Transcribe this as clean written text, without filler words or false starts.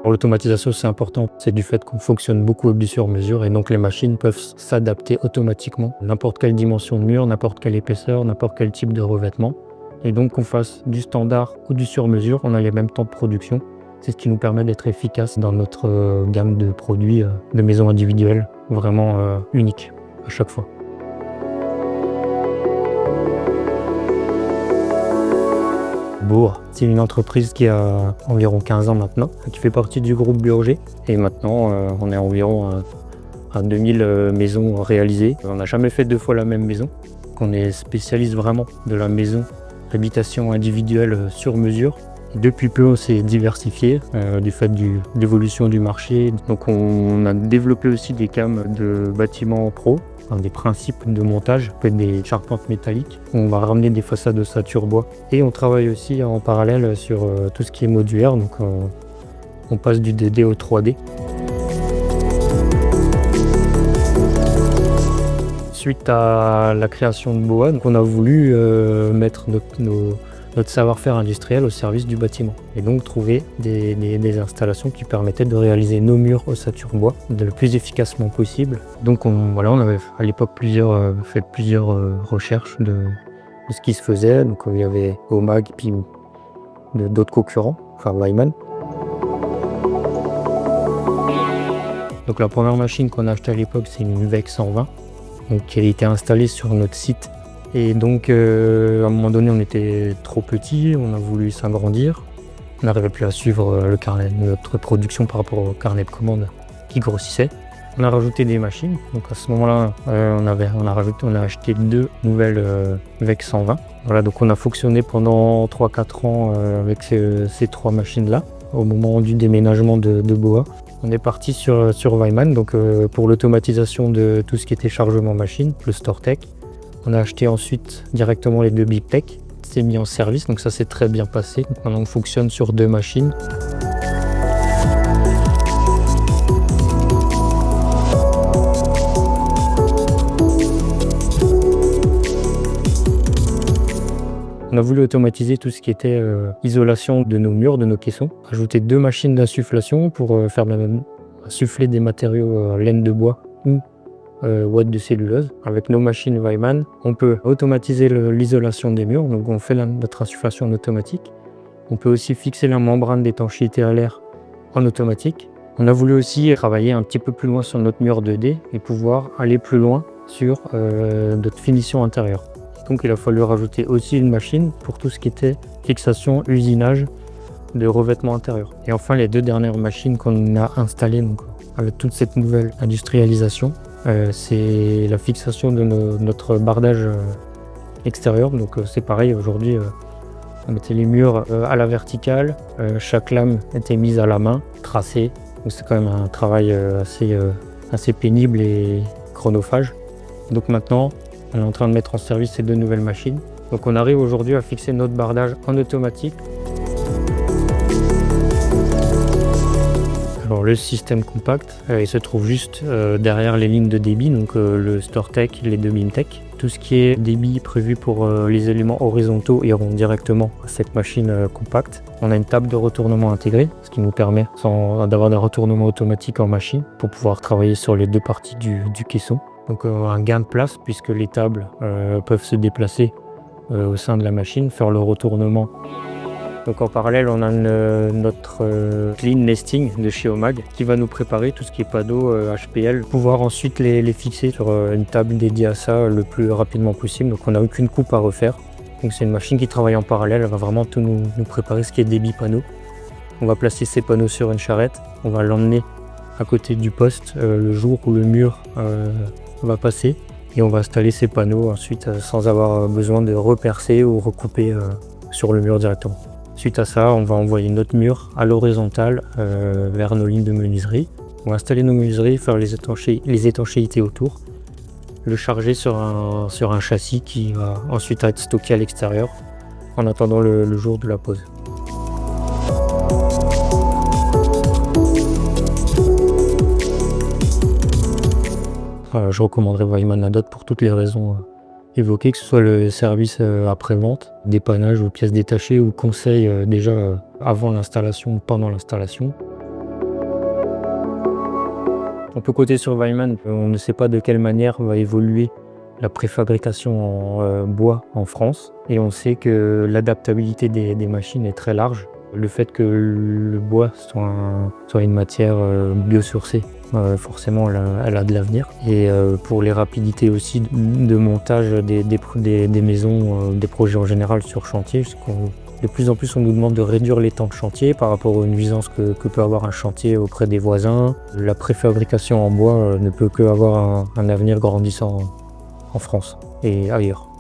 L'automatisation, c'est important. C'est du fait qu'on fonctionne beaucoup du sur-mesure et donc les machines peuvent s'adapter automatiquement. N'importe quelle dimension de mur, n'importe quelle épaisseur, n'importe quel type de revêtement. Et donc qu'on fasse du standard ou du sur-mesure, on a les mêmes temps de production. C'est ce qui nous permet d'être efficace dans notre gamme de produits de maisons individuelles, vraiment unique à chaque fois. Bourg, c'est une entreprise qui a environ 15 ans maintenant, qui fait partie du groupe Burger. Et maintenant, on est environ à 2000 maisons réalisées. On n'a jamais fait 2 fois la même maison. On est spécialiste vraiment de la maison, habitation individuelle sur mesure. Depuis peu, on s'est diversifié du fait de l'évolution du marché. Donc on a développé aussi des gammes de bâtiments pro, des principes de montage, des charpentes métalliques. On va ramener des façades de ossature bois. Et on travaille aussi en parallèle sur tout ce qui est modulaire. Donc on passe du 2D au 3D. Suite à la création de BOA, on a voulu mettre notre savoir-faire industriel au service du bâtiment et donc trouver des installations qui permettaient de réaliser nos murs ossature bois le plus efficacement possible. Donc on avait à l'époque fait plusieurs recherches de ce qui se faisait. Donc il y avait Omag puis d'autres concurrents, enfin Weimann. Donc la première machine qu'on a achetée à l'époque, c'est une VEC 120, donc qui a été installée sur notre site. Et donc à un moment donné, on était trop petit, on a voulu s'agrandir. On n'arrivait plus à suivre notre production par rapport au carnet de commandes qui grossissait. On a rajouté des machines. Donc à ce moment-là, on a acheté 2 nouvelles VEC 120. Voilà, donc on a fonctionné pendant 3-4 ans avec ces 3 machines-là, au moment du déménagement de BOA. On est parti sur Weimann, donc pour l'automatisation de tout ce qui était chargement machine, le StoreTech. On a acheté ensuite directement les 2 BipTech, c'est mis en service, donc ça s'est très bien passé. Donc maintenant on fonctionne sur 2 machines. On a voulu automatiser tout ce qui était isolation de nos murs, de nos caissons. Ajouter 2 machines d'insufflation pour faire insuffler des matériaux laine de bois ou ouate de cellulose. Avec nos machines Weimann, on peut automatiser l'isolation des murs, donc on fait notre insufflation en automatique. On peut aussi fixer la membrane d'étanchéité à l'air en automatique. On a voulu aussi travailler un petit peu plus loin sur notre mur 2D et pouvoir aller plus loin sur notre finition intérieure. Donc il a fallu rajouter aussi une machine pour tout ce qui était fixation, usinage de revêtement intérieur. Et enfin les 2 dernières machines qu'on a installées donc, avec toute cette nouvelle industrialisation, c'est la fixation de notre bardage extérieur. Donc c'est pareil, aujourd'hui on mettait les murs à la verticale, chaque lame était mise à la main, tracée. Donc c'est quand même un travail assez pénible et chronophage. Donc maintenant on est en train de mettre en service ces 2 nouvelles machines. Donc on arrive aujourd'hui à fixer notre bardage en automatique. Alors le système compact, il se trouve juste derrière les lignes de débit, donc le StoreTech, les 2 BipTech. Tout ce qui est débit prévu pour les éléments horizontaux iront directement à cette machine compacte. On a une table de retournement intégrée, ce qui nous permet d'avoir des retournements automatiques en machine pour pouvoir travailler sur les 2 parties du caisson. Donc un gain de place puisque les tables peuvent se déplacer au sein de la machine, faire le retournement. Donc en parallèle, on a notre clean nesting de chez Omag qui va nous préparer tout ce qui est panneaux HPL, pouvoir ensuite les fixer sur une table dédiée à ça le plus rapidement possible. Donc on n'a aucune coupe à refaire. Donc c'est une machine qui travaille en parallèle, elle va vraiment tout nous préparer ce qui est débit panneaux. On va placer ces panneaux sur une charrette, on va l'emmener à côté du poste le jour où le mur va passer et on va installer ces panneaux ensuite sans avoir besoin de repercer ou recouper sur le mur directement. Suite à ça, on va envoyer notre mur à l'horizontale vers nos lignes de menuiserie. On va installer nos menuiseries, faire les étanchéités autour, le charger sur un châssis qui va ensuite être stocké à l'extérieur en attendant le jour de la pose. Je recommanderais Weimann à d'autres pour toutes les raisons évoquées, que ce soit le service après-vente, dépannage ou pièces détachées ou conseil déjà avant l'installation ou pendant l'installation. On peut compter sur Weimann. On ne sait pas de quelle manière va évoluer la préfabrication en bois en France. Et on sait que l'adaptabilité des machines est très large. Le fait que le bois soit une matière biosourcée, forcément elle a de l'avenir. Et pour les rapidités aussi de montage des maisons, des projets en général sur chantier, de plus en plus on nous demande de réduire les temps de chantier par rapport aux nuisances que peut avoir un chantier auprès des voisins. La préfabrication en bois ne peut qu'avoir un avenir grandissant en France et ailleurs.